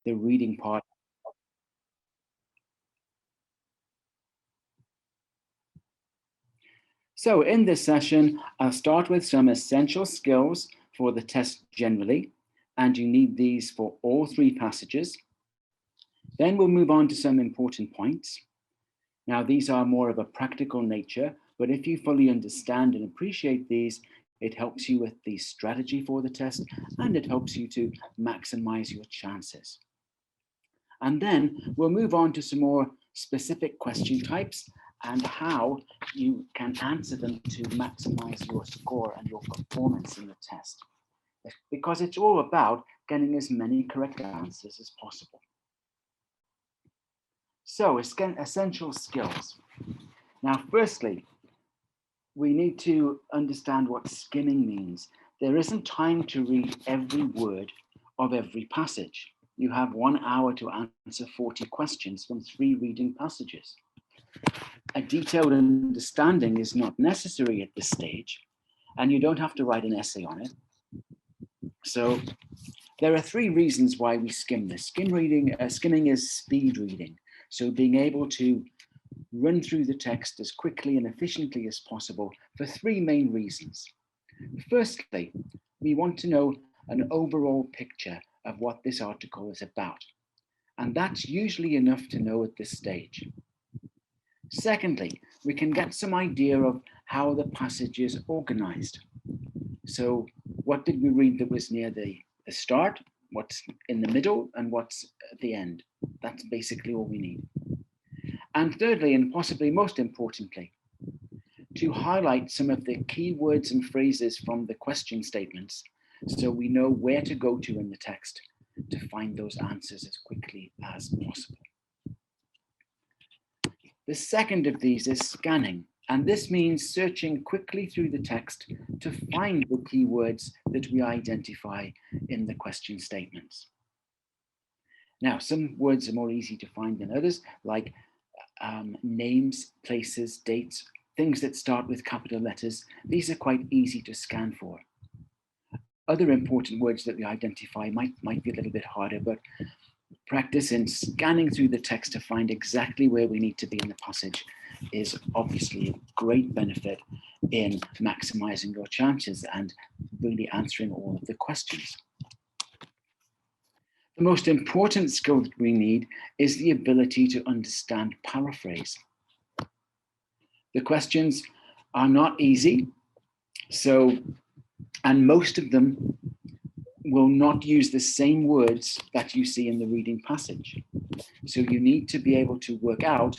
the reading part. So in this session, I'll start with some essential skills for the test generally, and you need these for all 3 passages. Then we'll move on to some important points. Now, these are more of a practical nature, but if you fully understand and appreciate these, it helps you with the strategy for the test, and it helps you to maximize your chances. And then we'll move on to some more specific question types and how you can answer them to maximize your score and your performance in the test. Because it's all about getting as many correct answers as possible. So, essential skills. Now, firstly, we need to understand what skimming means. There isn't time to read every word of every passage. You have 1 hour to answer 40 questions from 3 reading passages. A detailed understanding is not necessary at this stage, and you don't have to write an essay on it. So there are 3 reasons why we skim this. Skimming is speed reading. So being able to run through the text as quickly and efficiently as possible for 3 main reasons. Firstly, we want to know an overall picture of what this article is about. And that's usually enough to know at this stage. Secondly, we can get some idea of how the passage is organized. So what did we read that was near the start, what's in the middle, and what's at the end? That's basically all we need. And thirdly, and possibly most importantly, to highlight some of the key words and phrases from the question statements so we know where to go to in the text to find those answers as quickly as possible. The second of these is scanning, and this means searching quickly through the text to find the keywords that we identify in the question statements. Now, some words are more easy to find than others, like names, places, dates, things that start with capital letters. These are quite easy to scan for. Other important words that we identify might be a little bit harder, but practice in scanning through the text to find exactly where we need to be in the passage is obviously a great benefit in maximizing your chances and really answering all of the questions. The most important skill that we need is the ability to understand paraphrase. The questions are not easy, and most of them will not use the same words that you see in the reading passage. So you need to be able to work out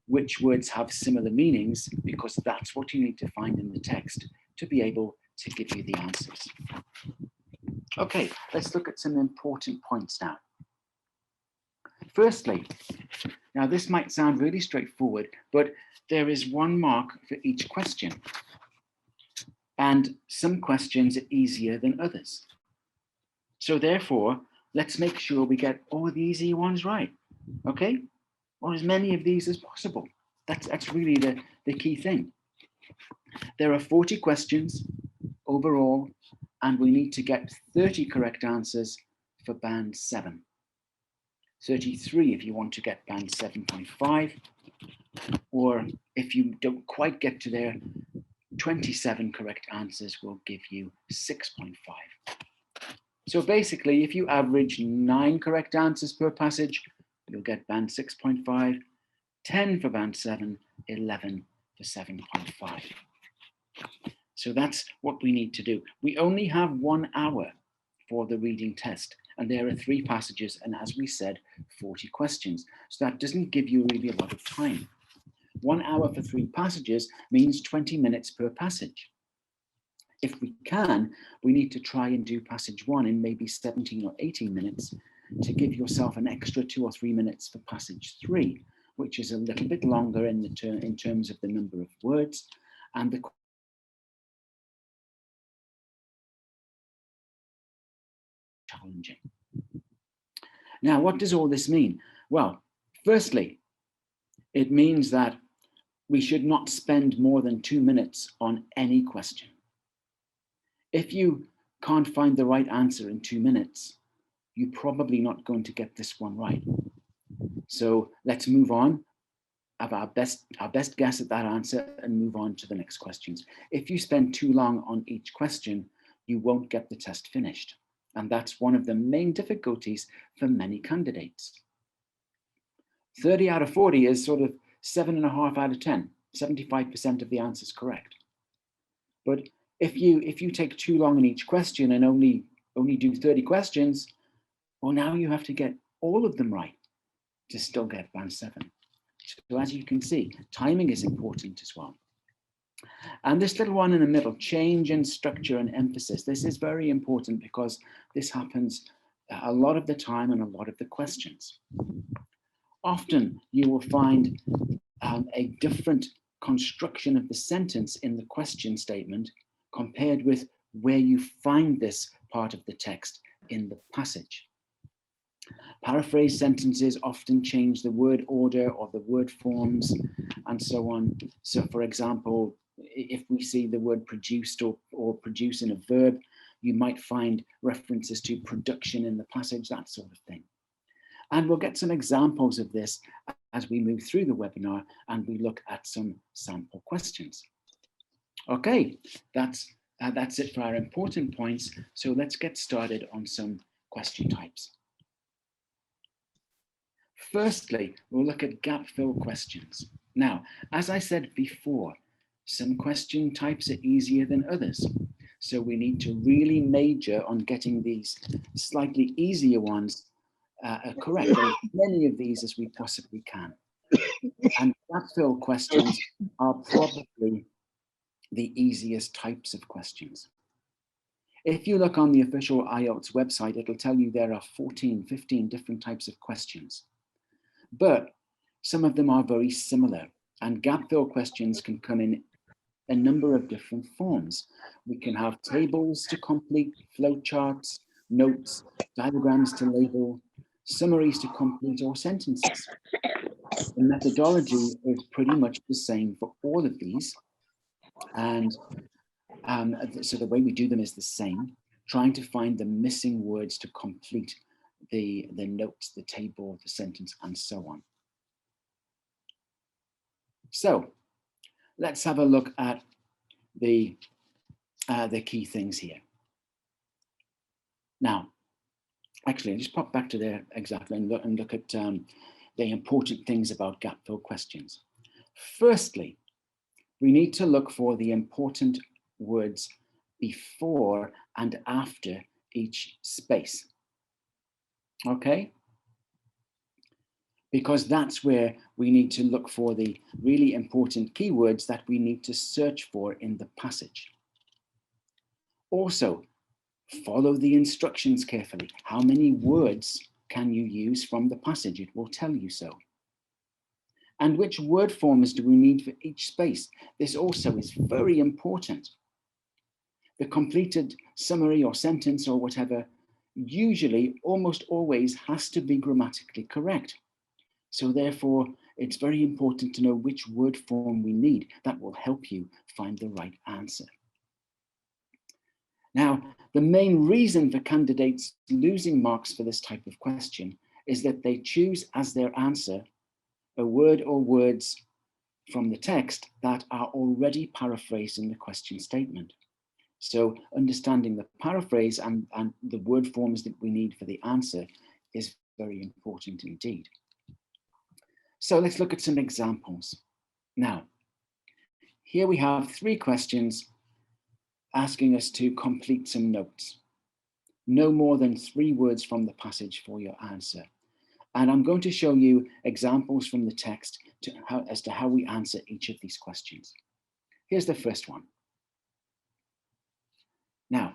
which words have similar meanings, because that's what you need to find in the text to be able to give you the answers. Okay, let's look at some important points now. Firstly, now this might sound really straightforward, but there is 1 mark for each question. And some questions are easier than others. So therefore, let's make sure we get all the easy ones right, okay? Or as many of these as possible. That's really the key thing. There are 40 questions overall, and we need to get 30 correct answers for band 7. 33 if you want to get band 7.5, or if you don't quite get to there, 27 correct answers will give you 6.5. So basically, if you average 9 correct answers per passage, you'll get band 6.5, 10 for band 7, 11 for 7.5. So that's what we need to do. We only have 1 hour for the reading test, and there are 3 passages, and as we said, 40 questions. So that doesn't give you really a lot of time. 1 hour for 3 passages means 20 minutes per passage. If we can, we need to try and do passage 1 in maybe 17 or 18 minutes to give yourself an extra 2 or 3 minutes for passage 3, which is a little bit longer in terms of the number of words and the challenging. Now, what does all this mean? Well, firstly, it means that we should not spend more than 2 minutes on any question. If you can't find the right answer in 2 minutes, you're probably not going to get this one right. So let's move on, have our best guess at that answer and move on to the next questions. If you spend too long on each question, you won't get the test finished. And that's one of the main difficulties for many candidates. 30 out of 40 is sort of 7.5 out of 10, 75% of the answers correct. But if you take too long in each question and only do 30 questions, well, now you have to get all of them right to still get band 7. So as you can see, timing is important as well. And this little one in the middle, change in structure and emphasis. This is very important because this happens a lot of the time in a lot of the questions. Often you will find a different construction of the sentence in the question statement compared with where you find this part of the text in the passage. Paraphrase sentences often change the word order or the word forms and so on. So for example, if we see the word produced or produce in a verb, you might find references to production in the passage, that sort of thing. And we'll get some examples of this as we move through the webinar and we look at some sample questions. Okay, that's it for our important points. So let's get started on some question types. Firstly, we'll look at gap fill questions. Now, as I said before, some question types are easier than others. So we need to really major on getting these slightly easier ones correct, as many of these as we possibly can. And gap fill questions are probably the easiest types of questions. If you look on the official IELTS website, it'll tell you there are 14, 15 different types of questions. But some of them are very similar, and gap fill questions can come in a number of different forms. We can have tables to complete, flowcharts, notes, diagrams to label, summaries to complete, or sentences. The methodology is pretty much the same for all of these. And so the way we do them is the same, trying to find the missing words to complete the notes, the table, the sentence, and so on. So let's have a look at the key things here. Now, actually, just pop back to there exactly and look at the important things about gap fill questions. Firstly, we need to look for the important words before and after each space. Okay? Because that's where we need to look for the really important keywords that we need to search for in the passage. Also, follow the instructions carefully. How many words can you use from the passage? It will tell you so. And which word forms do we need for each space? This also is very important. The completed summary or sentence or whatever usually almost always has to be grammatically correct. So therefore, it's very important to know which word form we need. That will help you find the right answer. Now, the main reason for candidates losing marks for this type of question is that they choose as their answer a word or words from the text that are already paraphrased in the question statement. So understanding the paraphrase and the word forms that we need for the answer is very important indeed. So let's look at some examples. Now, here we have 3 questions asking us to complete some notes. No more than 3 words from the passage for your answer. And I'm going to show you examples from the text as to how we answer each of these questions. Here's the first one. Now,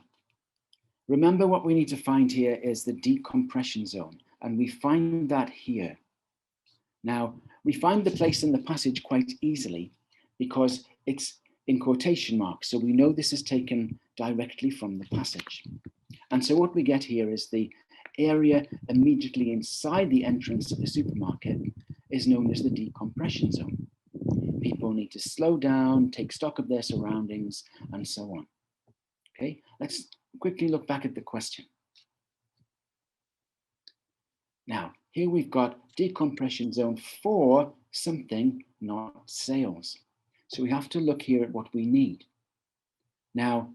remember what we need to find here is the decompression zone, and we find that here. Now, we find the place in the passage quite easily because it's in quotation marks, so we know this is taken directly from the passage. And so what we get here is the area immediately inside the entrance to the supermarket is known as the decompression zone. People need to slow down, take stock of their surroundings, and so on. Okay, let's quickly look back at the question. Now, here we've got decompression zone for something, not sales. So we have to look here at what we need. Now,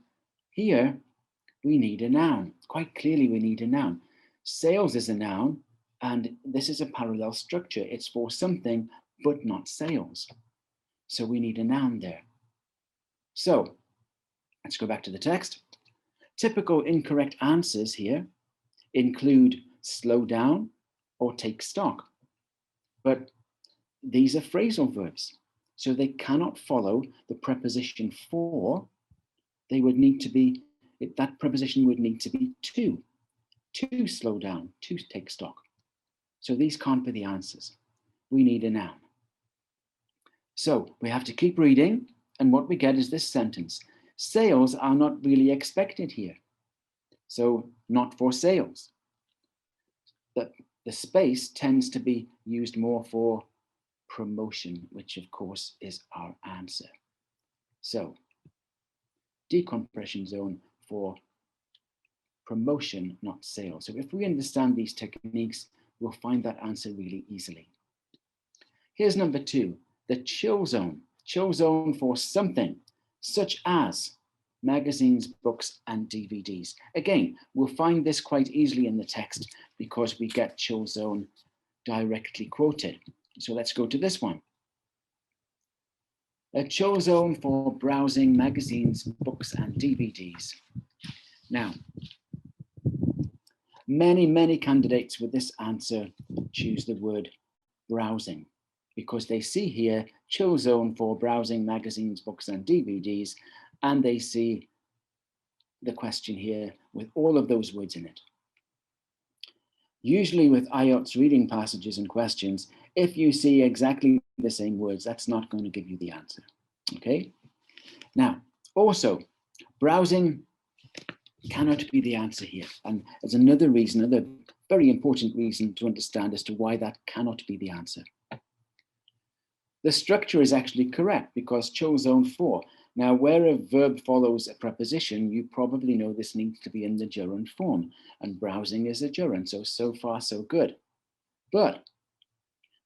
here we need a noun. Quite clearly, we need a noun. Sales is a noun, and this is a parallel structure. It's for something, but not sales. So we need a noun there. So let's go back to the text. Typical incorrect answers here include slow down or take stock. But these are phrasal verbs, so they cannot follow the preposition for. They would need to be, that preposition would need to be to slow down, to take stock. So these can't be the answers. We need a noun. So we have to keep reading, and what we get is this sentence. Sales are not really expected here. So not for sales. The space tends to be used more for promotion, which of course is our answer. So decompression zone for promotion, not sales. So if we understand these techniques, we'll find that answer really easily. Here's number 2, the chill zone. Chill zone for something, such as magazines, books, and DVDs. Again, we'll find this quite easily in the text because we get chill zone directly quoted. So let's go to this one. A chill zone for browsing magazines, books, and DVDs. Now, many candidates with this answer choose the word browsing because they see here chill zone for browsing magazines, books, and DVDs, and they see the question here with all of those words in it. Usually with IELTS reading passages and questions, if you see exactly the same words, that's not going to give you the answer, okay? Now, also, browsing cannot be the answer here. And there's another reason, another very important reason to understand as to why that cannot be the answer. The structure is actually correct because chill zone for. Now, where a verb follows a preposition, you probably know this needs to be in the gerund form, and browsing is a gerund, so far so good. But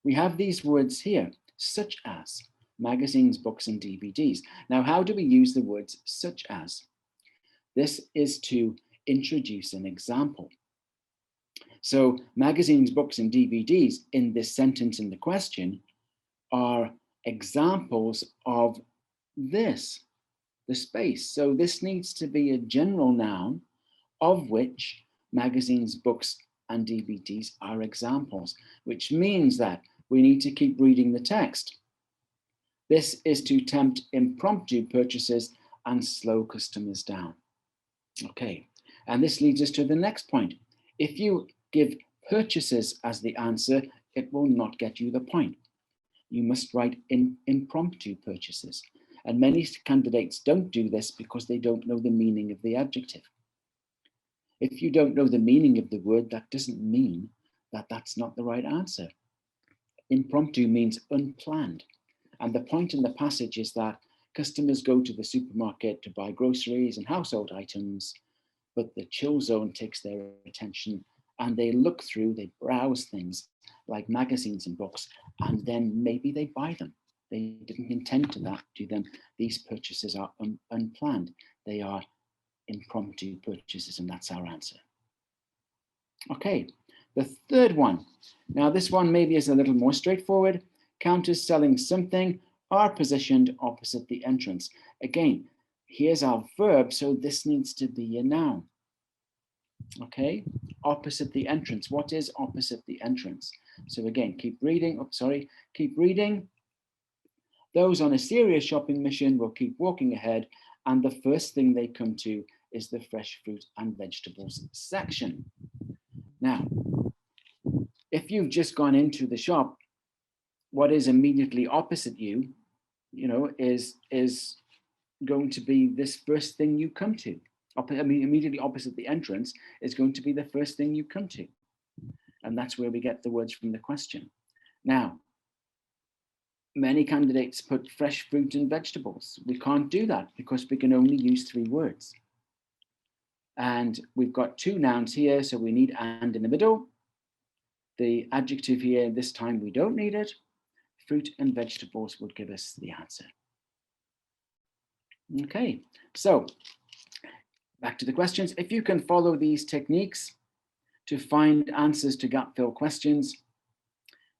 we have these words here, such as magazines, books, and DVDs. Now, how do we use the words such as? This is to introduce an example. So magazines, books, and DVDs in this sentence in the question are examples of this, the space. So this needs to be a general noun of which magazines, books, and DVDs are examples, which means that we need to keep reading the text. This is to tempt impromptu purchases and slow customers down. Okay, and this leads us to the next point. If you give purchases as the answer, it will not get you the point. You must write in impromptu purchases. And many candidates don't do this because they don't know the meaning of the adjective. If you don't know the meaning of the word, that doesn't mean that that's not the right answer. Impromptu means unplanned. And the point in the passage is that customers go to the supermarket to buy groceries and household items, but the chill zone takes their attention and they look through, they browse things like magazines and books, and then maybe they buy them. They didn't intend to do them. These purchases are unplanned. They are impromptu purchases, and that's our answer. Okay, the third one. Now this one maybe is a little more straightforward. Counters selling something are positioned opposite the entrance. Again, here's our verb, so this needs to be a noun. Okay, opposite the entrance. What is opposite the entrance? So again, keep reading. Keep reading. Those on a serious shopping mission will keep walking ahead, and the first thing they come to is the fresh fruit and vegetables section. Now, if you've just gone into the shop, what is immediately opposite you, is going to be this first thing you come to. Immediately opposite the entrance is going to be the first thing you come to. And that's where we get the words from the question. Now, many candidates put fresh fruit and vegetables. We can't do that because we can only use 3 words. And we've got 2 nouns here, so we need and in the middle. The adjective here, this time we don't need it. Fruit and vegetables would give us the answer. Okay, so back to the questions. If you can follow these techniques to find answers to gap fill questions,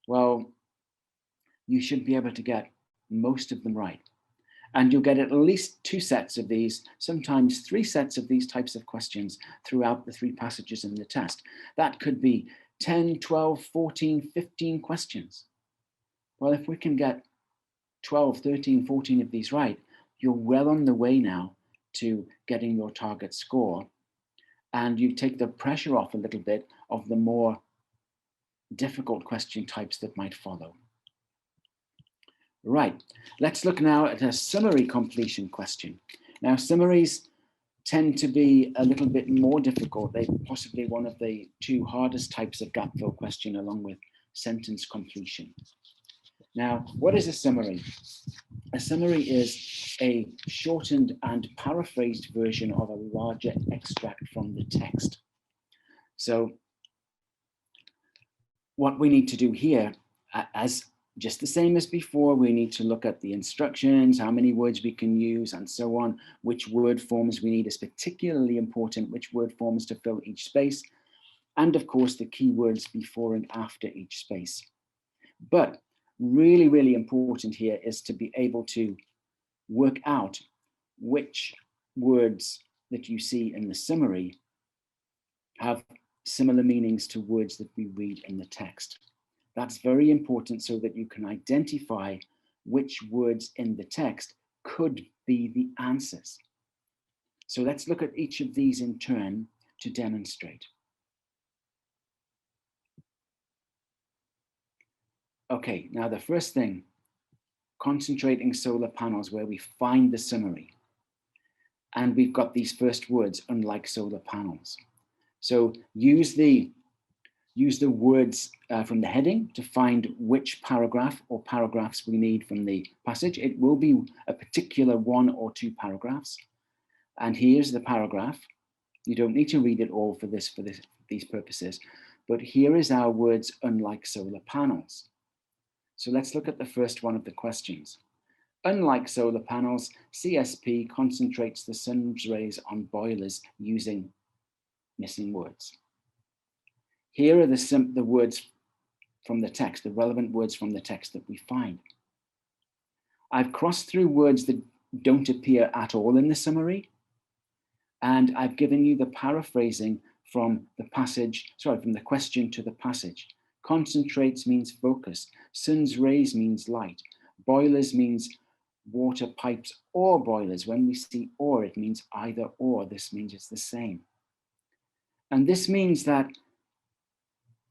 well, you should be able to get most of them right. And you'll get at least 2 sets of these, sometimes 3 sets of these types of questions throughout the 3 passages in the test. That could be 10, 12, 14, 15 questions. Well, if we can get 12, 13, 14 of these right, you're well on the way now to getting your target score. And you take the pressure off a little bit of the more difficult question types that might follow. Right, let's look now at a summary completion question. Now, summaries tend to be a little bit more difficult. They're possibly one of the 2 hardest types of gap fill question, along with sentence completion. Now, what is a summary? A summary is a shortened and paraphrased version of a larger extract from the text. So what we need to do here, as just the same as before, we need to look at the instructions, how many words we can use, and so on. Which word forms we need is particularly important, which word forms to fill each space, and of course the keywords before and after each space. But really, really important here is to be able to work out which words that you see in the summary have similar meanings to words that we read in the text. That's very important so that you can identify which words in the text could be the answers. So let's look at each of these in turn to demonstrate. Okay, now the first thing, concentrating solar panels, where we find the summary. And we've got these first words, unlike solar panels. So use the words from the heading to find which paragraph or paragraphs we need from the passage. It will be a particular 1 or 2 paragraphs. And here's the paragraph. You don't need to read it all for these purposes, but here is our words, unlike solar panels. So let's look at the first one of the questions. Unlike solar panels, CSP concentrates the sun's rays on boilers using missing words. Here are the words from the text, the relevant words from the text that we find. I've crossed through words that don't appear at all in the summary, and I've given you the paraphrasing from the passage, from the question to the passage. Concentrates means focus. Sun's rays means light. Boilers means water pipes or boilers. When we see or, it means either or. This means it's the same. And this means that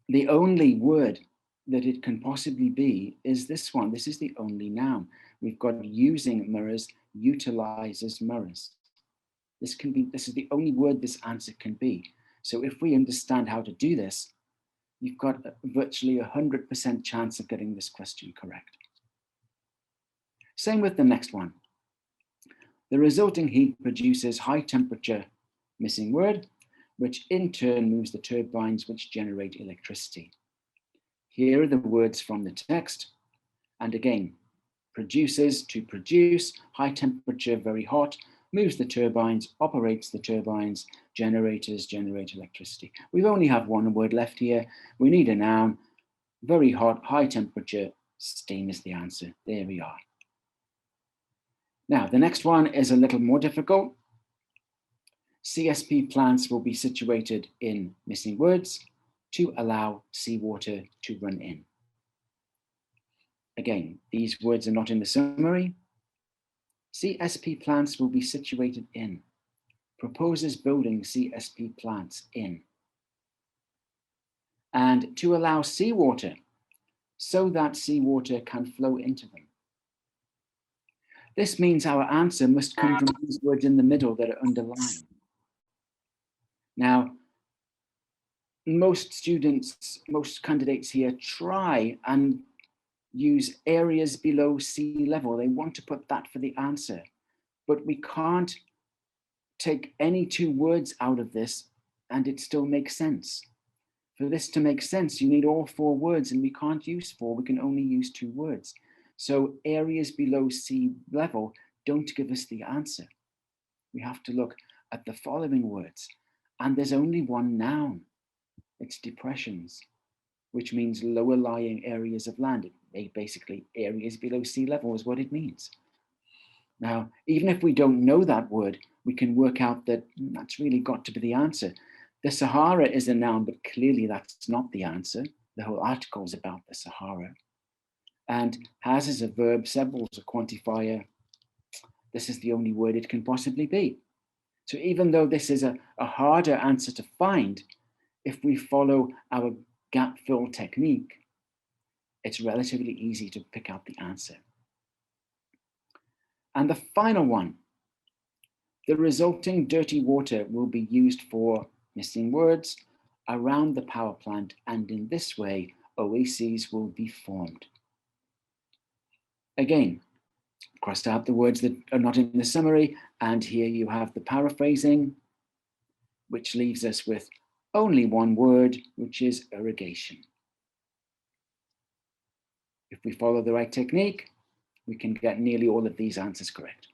the only word that it can possibly be is this one. This is the only noun. We've got using mirrors, utilizes mirrors. This is the only word this answer can be. So if we understand how to do this, you've got a virtually 100% chance of getting this question correct. Same with the next one. The resulting heat produces high temperature, missing word, which in turn moves the turbines which generate electricity. Here are the words from the text. And again, produces, to produce, high temperature, very hot, moves the turbines, operates the turbines, generators generate electricity. We only have one word left here. We need a noun, very hot, high temperature, steam is the answer. There we are. Now, the next one is a little more difficult. CSP plants will be situated in missing words to allow seawater to run in. Again, these words are not in the summary. CSP plants will be situated in. Proposes building CSP plants in. And to allow seawater so that seawater can flow into them. This means our answer must come from these words in the middle that are underlined. Now, most students, most candidates here try and use areas below sea level. They want to put that for the answer, but we can't take any 2 words out of this and it still makes sense. For this to make sense, you need all 4 words, and we can't use 4, we can only use 2 words. So areas below sea level don't give us the answer. We have to look at the following words, and there's only one noun. It's depressions, which means lower lying areas of land. Basically, areas below sea level is what it means. Now, even if we don't know that word, we can work out that that's really got to be the answer. The Sahara is a noun, but clearly that's not the answer. The whole article is about the Sahara. And has is a verb, several is a quantifier. This is the only word it can possibly be. So even though this is a harder answer to find, if we follow our gap fill technique, it's relatively easy to pick out the answer. And the final one, the resulting dirty water will be used for missing words around the power plant, and in this way, oases will be formed. Again, crossed out the words that are not in the summary, and here you have the paraphrasing, which leaves us with only one word, which is irrigation. If we follow the right technique, we can get nearly all of these answers correct.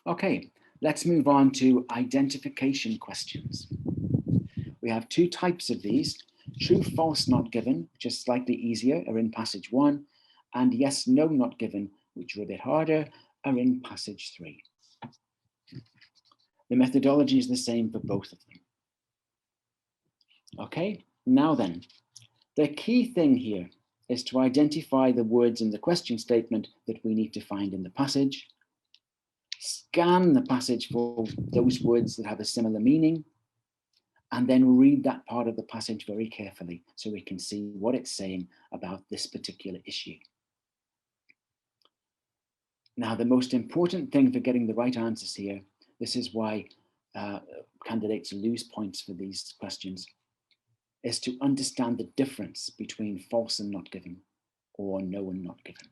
Okay, let's move on to identification questions. We have 2 types of these: true, false, not given, which is slightly easier, are in passage 1, and yes, no, not given, which are a bit harder, are in passage 3. The methodology is the same for both of them. Okay, now then, the key thing here is to identify the words in the question statement that we need to find in the passage, scan the passage for those words that have a similar meaning, and then read that part of the passage very carefully so we can see what it's saying about this particular issue. Now, the most important thing for getting the right answers here, this is why candidates lose points for these questions, is to understand the difference between false and not given, or no and not given.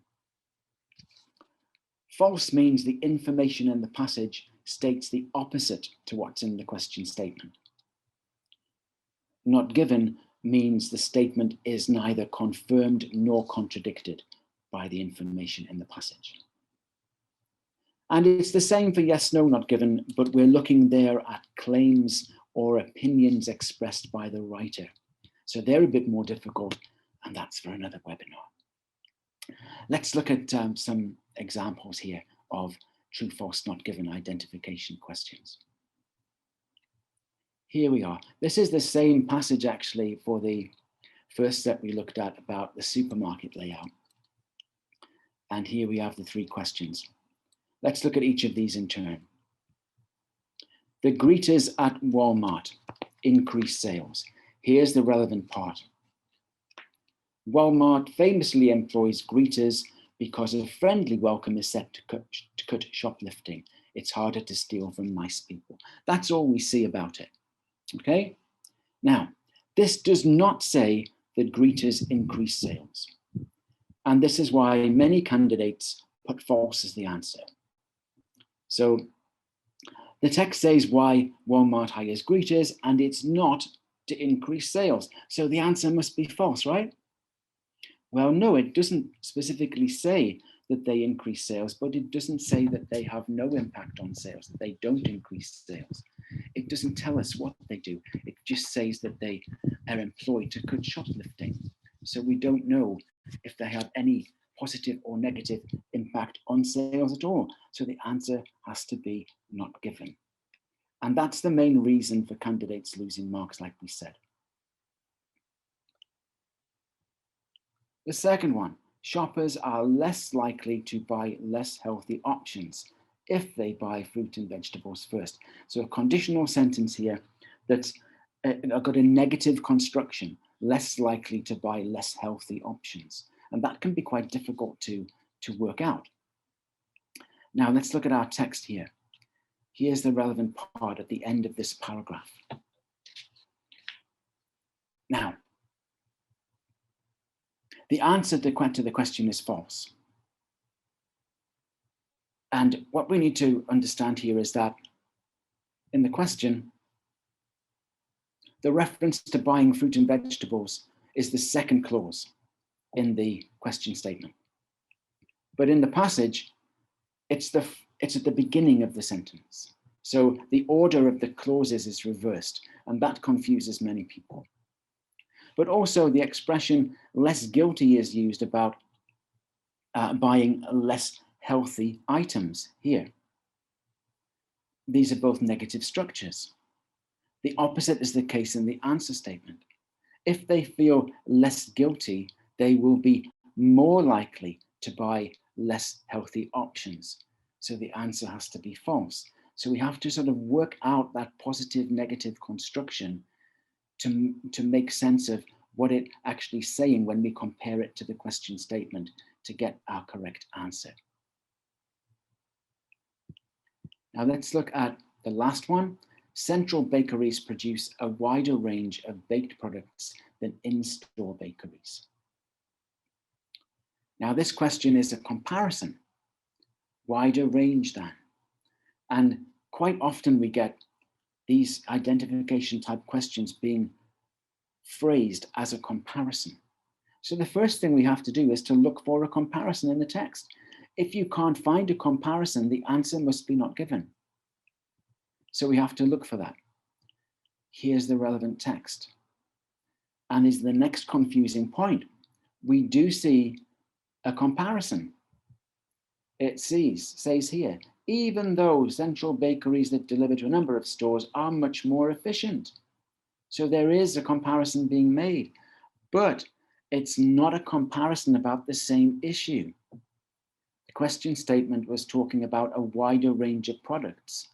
False means the information in the passage states the opposite to what's in the question statement. Not given means the statement is neither confirmed nor contradicted by the information in the passage. And it's the same for yes, no, not given, but we're looking there at claims or opinions expressed by the writer. So they're a bit more difficult, and that's for another webinar. Let's look at some examples here of true, false, not given identification questions. Here we are. This is the same passage actually for the first set we looked at about the supermarket layout. And here we have the 3 questions. Let's look at each of these in turn. The greeters at Walmart increase sales. Here's the relevant part. Walmart famously employs greeters because a friendly welcome is set to cut shoplifting. It's harder to steal from nice people. That's all we see about it. Okay? Now, this does not say that greeters increase sales. And this is why many candidates put false as the answer. So the text says why Walmart hires greeters, and it's not to increase sales. So the answer must be false, right? Well, no, it doesn't specifically say that they increase sales, but it doesn't say that they have no impact on sales, that they don't increase sales. It doesn't tell us what they do. It just says that they are employed to cut shoplifting. So we don't know if they have any positive or negative impact on sales at all. So the answer has to be not given. And that's the main reason for candidates losing marks, like we said. The second one, shoppers are less likely to buy less healthy options if they buy fruit and vegetables first. So a conditional sentence here that's got a negative construction, less likely to buy less healthy options. And that can be quite difficult to work out. Now let's look at our text here. Here's the relevant part at the end of this paragraph. Now, the answer to the question is false. And what we need to understand here is that in the question, The reference to buying fruit and vegetables is the second clause in the question statement. But in the passage, it's at the beginning of the sentence. So the order of the clauses is reversed, and that confuses many people. But also the expression less guilty is used about buying less healthy items here. These are both negative structures. The opposite is the case in the answer statement. If they feel less guilty, they will be more likely to buy less healthy options. So the answer has to be false. So we have to sort of work out that positive negative construction to make sense of what it's actually saying when we compare it to the question statement to get our correct answer. Now let's look at the last one. Central bakeries produce a wider range of baked products than in-store bakeries. Now this question is a comparison, wider range than. And quite often we get these identification type questions being phrased as a comparison. So the first thing we have to do is to look for a comparison in the text. If you can't find a comparison, the answer must be not given. So we have to look for that. Here's the relevant text. And is the next confusing point. We do see a comparison. It says here, even though central bakeries that deliver to a number of stores are much more efficient. So there is a comparison being made, but it's not a comparison about the same issue. The question statement was talking about a wider range of products.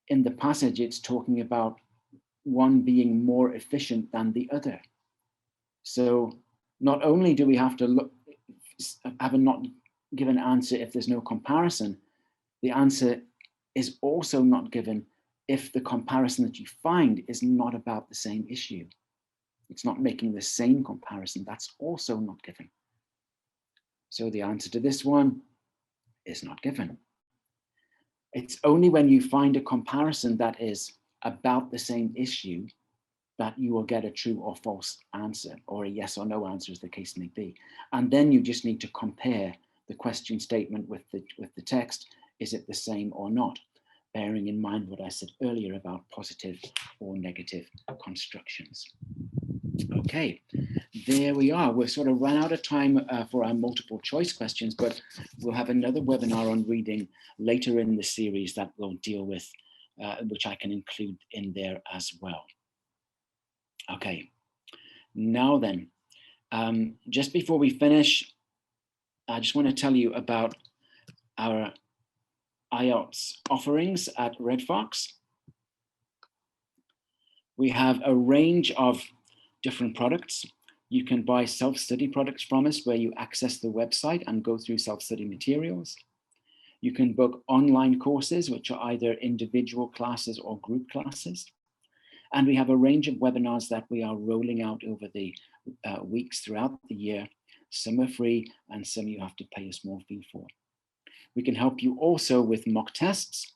In the passage, it's talking about one being more efficient than the other. So not only do we have to have a not given answer if there's no comparison, the answer is also not given if the comparison that you find is not about the same issue. It's not making the same comparison. That's also not given. So the answer to this one is not given. It's only when you find a comparison that is about the same issue that you will get a true or false answer, or a yes or no answer as the case may be. And then you just need to compare the question statement with the text. Is it the same or not? Bearing in mind what I said earlier about positive or negative constructions. Okay, there we are. We've sort of run out of time for our multiple choice questions, but we'll have another webinar on reading later in the series that will deal with, which I can include in there as well. Okay, now then, just before we finish, I just want to tell you about our Ielts offerings at Red Fox. We have a range of different products. You can buy self-study products from us where you access the website and go through self-study materials. You can book online courses, which are either individual classes or group classes. And we have a range of webinars that we are rolling out over the weeks throughout the year. Some are free and some you have to pay a small fee for. We can help you also with mock tests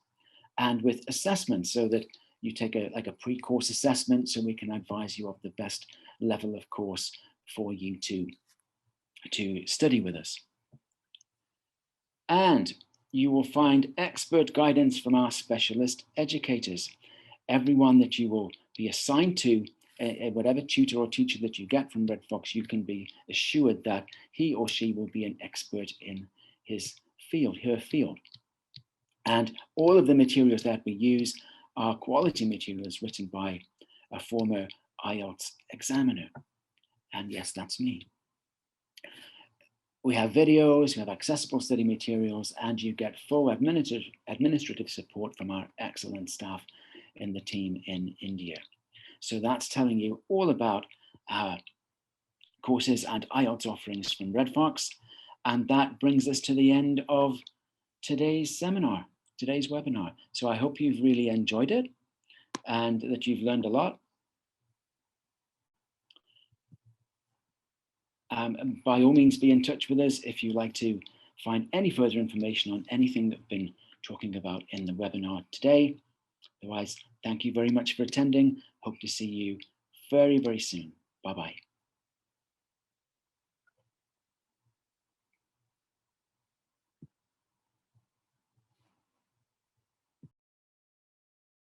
and with assessments so that you take a pre-course assessment so we can advise you of the best level of course for you to study with us. And you will find expert guidance from our specialist educators. Everyone that you will be assigned to, whatever tutor or teacher that you get from Red Fox, you can be assured that he or she will be an expert in his field, her field. And all of the materials that we use are quality materials written by a former IELTS examiner. And yes, that's me. We have videos, we have accessible study materials, and you get full administrative support from our excellent staff in the team in India. So that's telling you all about our courses and IELTS offerings from Red Fox. And that brings us to the end of today's seminar, today's webinar. So I hope you've really enjoyed it and that you've learned a lot. By all means, be in touch with us if you'd like to find any further information on anything that we've been talking about in the webinar today. Otherwise, thank you very much for attending. Hope to see you very, very soon. Bye-bye.